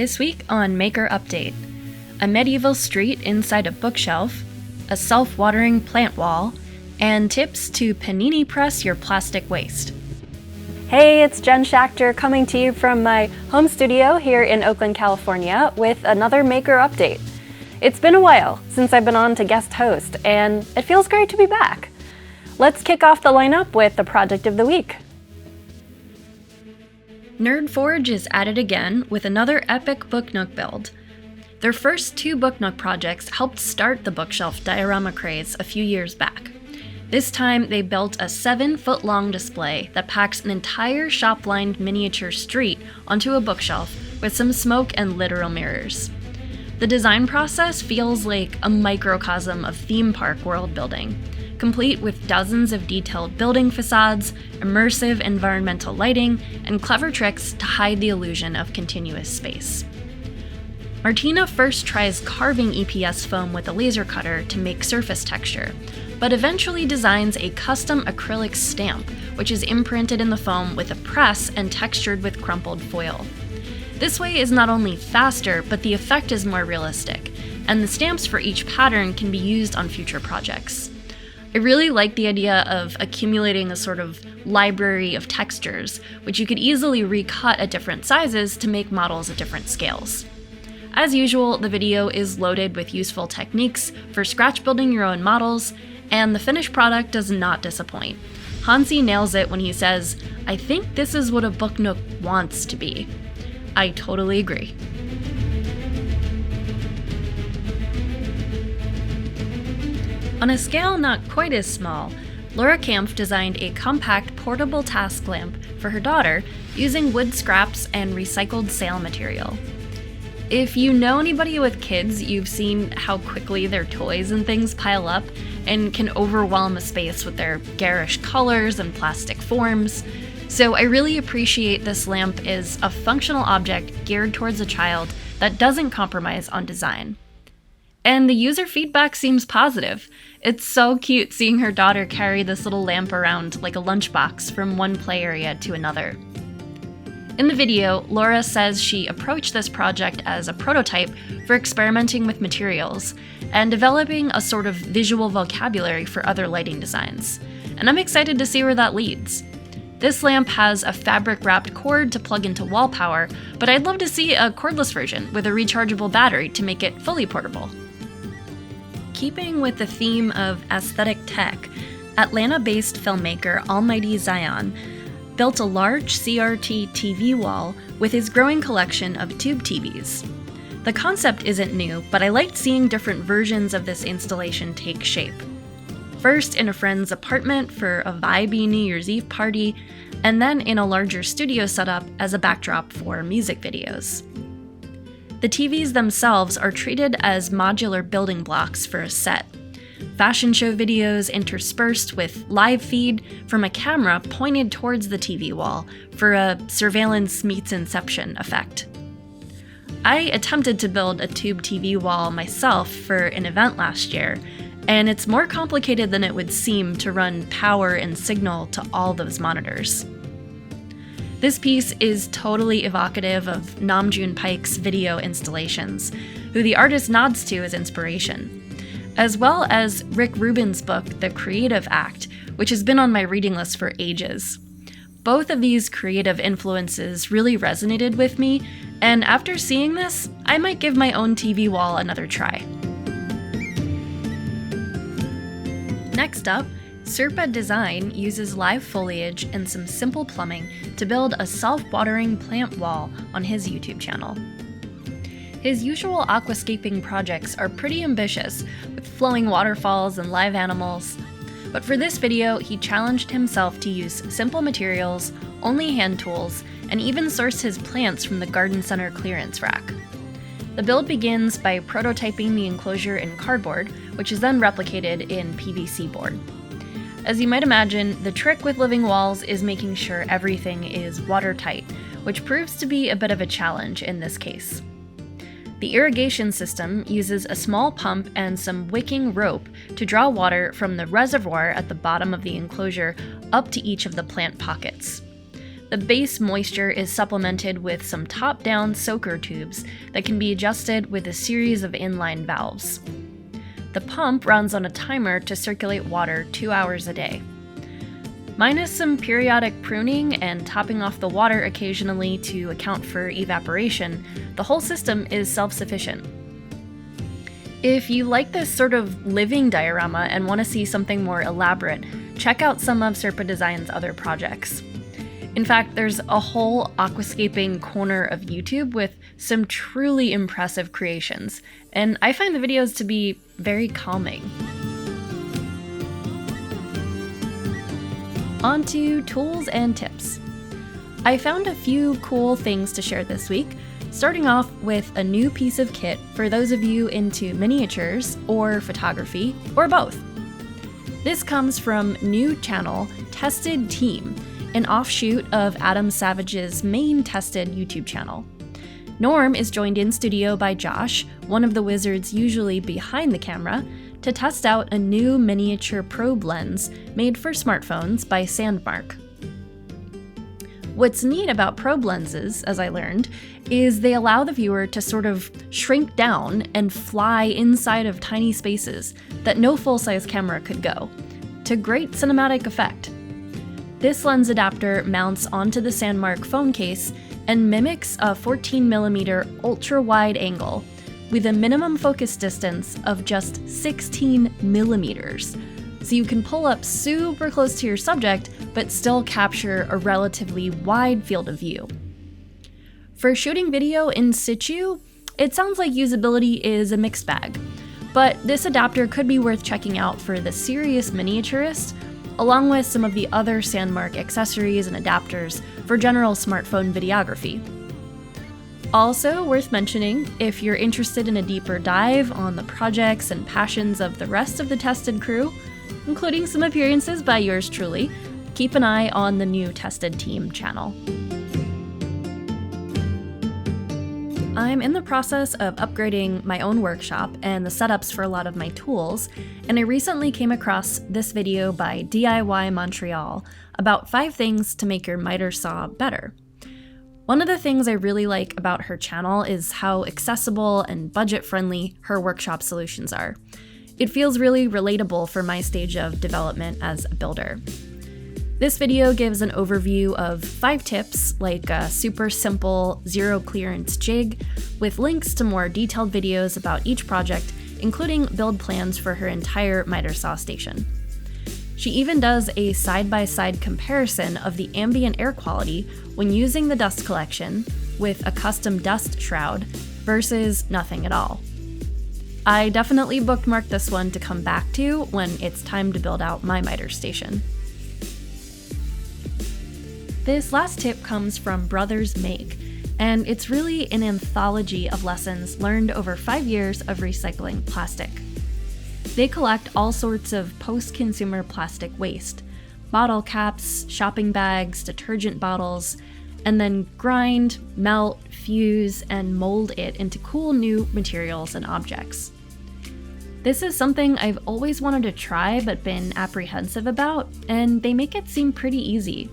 This week on Maker Update, a medieval street inside a bookshelf, a self-watering plant wall, and tips to Panini press your plastic waste. Hey, it's Jen Schachter coming to you from my home studio here in Oakland, California with another Maker Update. It's been a while since I've been on to guest host, and it feels great to be back. Let's kick off the lineup with the project of the week. Nerdforge is at it again with another epic Booknook build. Their first two Booknook projects helped start the bookshelf diorama craze a few years back. This time, they built a 7-foot-long display that packs an entire shop-lined miniature street onto a bookshelf with some smoke and literal mirrors. The design process feels like a microcosm of theme park world building, complete with dozens of detailed building facades, immersive environmental lighting, and clever tricks to hide the illusion of continuous space. Martina first tries carving EPS foam with a laser cutter to make surface texture, but eventually designs a custom acrylic stamp, which is imprinted in the foam with a press and textured with crumpled foil. This way is not only faster, but the effect is more realistic, and the stamps for each pattern can be used on future projects. I really like the idea of accumulating a sort of library of textures, which you could easily recut at different sizes to make models at different scales. As usual, the video is loaded with useful techniques for scratch building your own models, and the finished product does not disappoint. Hansi nails it when he says, "I think this is what a Booknook wants to be." I totally agree. On a scale not quite as small, Laura Kampf designed a compact portable task lamp for her daughter using wood scraps and recycled sail material. If you know anybody with kids, you've seen how quickly their toys and things pile up and can overwhelm a space with their garish colors and plastic forms. So I really appreciate this lamp as a functional object geared towards a child that doesn't compromise on design. And the user feedback seems positive. It's so cute seeing her daughter carry this little lamp around like a lunchbox from one play area to another. In the video, Laura says she approached this project as a prototype for experimenting with materials and developing a sort of visual vocabulary for other lighting designs. And I'm excited to see where that leads. This lamp has a fabric-wrapped cord to plug into wall power, but I'd love to see a cordless version with a rechargeable battery to make it fully portable. Keeping with the theme of aesthetic tech, Atlanta-based filmmaker Almighty Zion built a large CRT TV wall with his growing collection of tube TVs. The concept isn't new, but I liked seeing different versions of this installation take shape. First in a friend's apartment for a vibey New Year's Eve party, and then in a larger studio setup as a backdrop for music videos. The TVs themselves are treated as modular building blocks for a set. Fashion show videos interspersed with live feed from a camera pointed towards the TV wall for a surveillance meets Inception effect. I attempted to build a tube TV wall myself for an event last year, and it's more complicated than it would seem to run power and signal to all those monitors. This piece is totally evocative of Namjoon Paik's video installations, who the artist nods to as inspiration, as well as Rick Rubin's book, The Creative Act, which has been on my reading list for ages. Both of these creative influences really resonated with me, and after seeing this, I might give my own TV wall another try. Next up, Serpa Design uses live foliage and some simple plumbing to build a self-watering plant wall on his YouTube channel. His usual aquascaping projects are pretty ambitious, with flowing waterfalls and live animals, but for this video, he challenged himself to use simple materials, only hand tools, and even source his plants from the garden center clearance rack. The build begins by prototyping the enclosure in cardboard, which is then replicated in PVC board. As you might imagine, the trick with living walls is making sure everything is watertight, which proves to be a bit of a challenge in this case. The irrigation system uses a small pump and some wicking rope to draw water from the reservoir at the bottom of the enclosure up to each of the plant pockets. The base moisture is supplemented with some top-down soaker tubes that can be adjusted with a series of inline valves. The pump runs on a timer to circulate water 2 hours a day. Minus some periodic pruning and topping off the water occasionally to account for evaporation, the whole system is self-sufficient. If you like this sort of living diorama and want to see something more elaborate, check out some of Serpa Design's other projects. In fact, there's a whole aquascaping corner of YouTube with some truly impressive creations, and I find the videos to be very calming. On to tools and tips. I found a few cool things to share this week, starting off with a new piece of kit for those of you into miniatures or photography, or both. This comes from new channel Tested Team, an offshoot of Adam Savage's main Tested YouTube channel. Norm is joined in studio by Josh, one of the wizards usually behind the camera, to test out a new miniature probe lens made for smartphones by Sandmark. What's neat about probe lenses, as I learned, is they allow the viewer to sort of shrink down and fly inside of tiny spaces that no full-size camera could go, to great cinematic effect. This lens adapter mounts onto the Sandmark phone case and mimics a 14mm ultra-wide angle with a minimum focus distance of just 16mm, so you can pull up super close to your subject but still capture a relatively wide field of view. For shooting video in situ, it sounds like usability is a mixed bag, but this adapter could be worth checking out for the serious miniaturist, along with some of the other Sandmark accessories and adapters for general smartphone videography. Also worth mentioning, if you're interested in a deeper dive on the projects and passions of the rest of the Tested crew, including some appearances by yours truly, keep an eye on the new Tested Team channel. I'm in the process of upgrading my own workshop and the setups for a lot of my tools, and I recently came across this video by DIY Montreal about 5 things to make your miter saw better. One of the things I really like about her channel is how accessible and budget-friendly her workshop solutions are. It feels really relatable for my stage of development as a builder. This video gives an overview of 5 tips, like a super simple zero clearance jig, with links to more detailed videos about each project, including build plans for her entire miter saw station. She even does a side-by-side comparison of the ambient air quality when using the dust collection with a custom dust shroud versus nothing at all. I definitely bookmarked this one to come back to when it's time to build out my miter station. This last tip comes from Brothers Make, and it's really an anthology of lessons learned over 5 years of recycling plastic. They collect all sorts of post-consumer plastic waste, bottle caps, shopping bags, detergent bottles, and then grind, melt, fuse, and mold it into cool new materials and objects. This is something I've always wanted to try but been apprehensive about, and they make it seem pretty easy.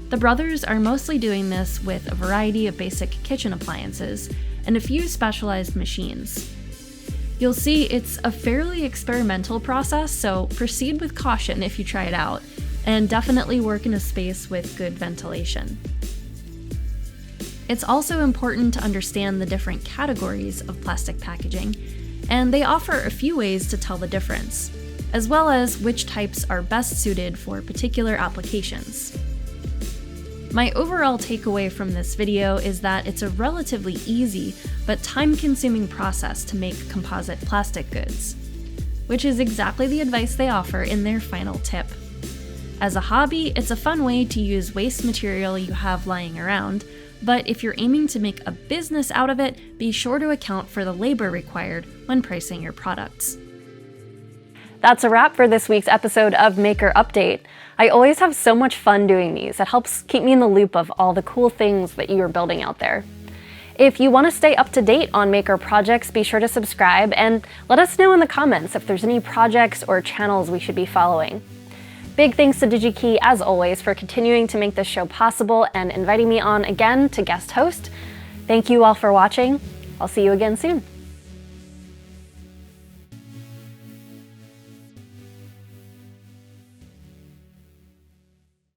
The brothers are mostly doing this with a variety of basic kitchen appliances and a few specialized machines. You'll see it's a fairly experimental process, so proceed with caution if you try it out, and definitely work in a space with good ventilation. It's also important to understand the different categories of plastic packaging, and they offer a few ways to tell the difference, as well as which types are best suited for particular applications. My overall takeaway from this video is that it's a relatively easy but time-consuming process to make composite plastic goods, which is exactly the advice they offer in their final tip. As a hobby, it's a fun way to use waste material you have lying around, but if you're aiming to make a business out of it, be sure to account for the labor required when pricing your products. That's a wrap for this week's episode of Maker Update. I always have so much fun doing these. It helps keep me in the loop of all the cool things that you are building out there. If you want to stay up to date on Maker projects, be sure to subscribe and let us know in the comments if there's any projects or channels we should be following. Big thanks to DigiKey, as always, for continuing to make this show possible and inviting me on again to guest host. Thank you all for watching. I'll see you again soon.